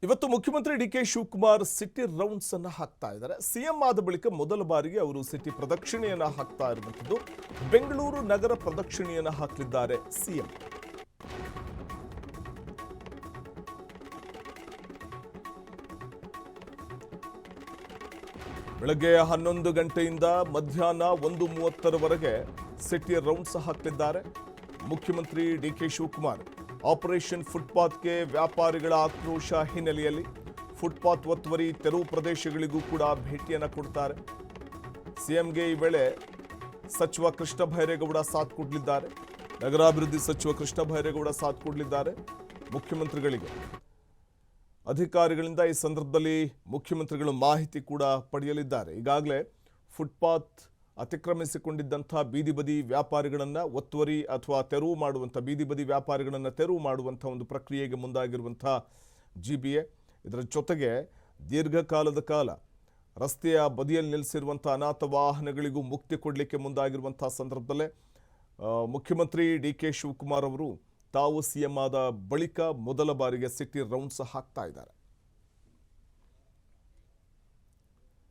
ಇವತ್ತು ಮುಖ್ಯಮಂತ್ರಿ DK Shivakumar city rounds ಅನ್ನು ಹಾಕ್ತಾ ಇದ್ದಾರೆ. ಸಿಎಂ ಆದ ಬಳಿಕ ಮೊದಲ ಬಾರಿಗೆ ಅವರು ಸಿಟಿ ಪ್ರದಕ್ಷಿಣೆಯನ್ನ ಹಾಕ್ತಾ ಇರುವಂತದ್ದು. ಬೆಂಗಳೂರು ನಗರ ಪ್ರದಕ್ಷಿಣೆಯನ್ನ ಹಾಕಲಿದ್ದಾರೆ ಸಿಎಂ. ಬೆಳಗ್ಗೆ 11 ಗಂಟೆಯಿಂದ ಮಧ್ಯಾಹ್ನ 1:30ರವರೆಗೆ ಸಿಟಿ ರೌಂಡ್ಸ್ ಹಾಕಲಿದ್ದಾರೆ ಮುಖ್ಯಮಂತ್ರಿ ಡಿಕೆ ಶಿವಕುಮಾರ್. ಆಪರೇಷನ್ ಫುಟ್ಪಾತ್ಗೆ ವ್ಯಾಪಾರಿಗಳ ಆಕ್ರೋಶ ಹಿನ್ನೆಲೆಯಲ್ಲಿ ಫುಟ್ಪಾತ್ ಒತ್ತುವರಿ ತೆರವು ಪ್ರದೇಶಗಳಿಗೂ ಕೂಡ ಭೇಟಿಯನ್ನು ಕೊಡ್ತಾರೆ. ಸಿಎಂಗೆ ಈ ವೇಳೆ ಸಚಿವ ಕೃಷ್ಣ ಬೈರೇಗೌಡ ಸಾಥ್ ಕೊಡಲಿದ್ದಾರೆ. ನಗರಾಭಿವೃದ್ಧಿ ಸಚಿವ ಕೃಷ್ಣ ಬೈರೇಗೌಡ ಸಾಥ್ ಕೊಡಲಿದ್ದಾರೆ ಮುಖ್ಯಮಂತ್ರಿಗಳಿಗೆ. ಅಧಿಕಾರಿಗಳಿಂದ ಈ ಸಂದರ್ಭದಲ್ಲಿ ಮುಖ್ಯಮಂತ್ರಿಗಳು ಮಾಹಿತಿ ಕೂಡ ಪಡೆಯಲಿದ್ದಾರೆ. ಈಗಾಗಲೇ ಫುಟ್ಪಾತ್ ಅತಿಕ್ರಮಿಸಿಕೊಂಡಿದ್ದಂಥ ಬೀದಿ ಬದಿ ವ್ಯಾಪಾರಿಗಳನ್ನು ಒತ್ತುವರಿ ಅಥವಾ ತೆರವು ಮಾಡುವಂಥ ಬೀದಿ ಬದಿ ವ್ಯಾಪಾರಿಗಳನ್ನು ತೆರವು ಮಾಡುವಂಥ ಒಂದು ಪ್ರಕ್ರಿಯೆಗೆ ಮುಂದಾಗಿರುವಂಥ GBA. ಇದರ ಜೊತೆಗೆ ದೀರ್ಘಕಾಲದ ಕಾಲ ರಸ್ತೆಯ ಬದಿಯಲ್ಲಿ ನಿಲ್ಲಿಸಿರುವಂಥ ಅನಾಥ ವಾಹನಗಳಿಗೂ ಮುಕ್ತಿ ಕೊಡಲಿಕ್ಕೆ ಮುಂದಾಗಿರುವಂಥ ಸಂದರ್ಭದಲ್ಲೇ ಮುಖ್ಯಮಂತ್ರಿ ಡಿಕೆ ಶಿವಕುಮಾರ್ ಅವರು ತಾವು ಸಿಎಂ ಆದ ಬಳಿಕ ಮೊದಲ ಬಾರಿಗೆ ಸಿಟಿ ರೌಂಡ್ಸ್ ಹಾಕ್ತಾ ಇದ್ದಾರೆ.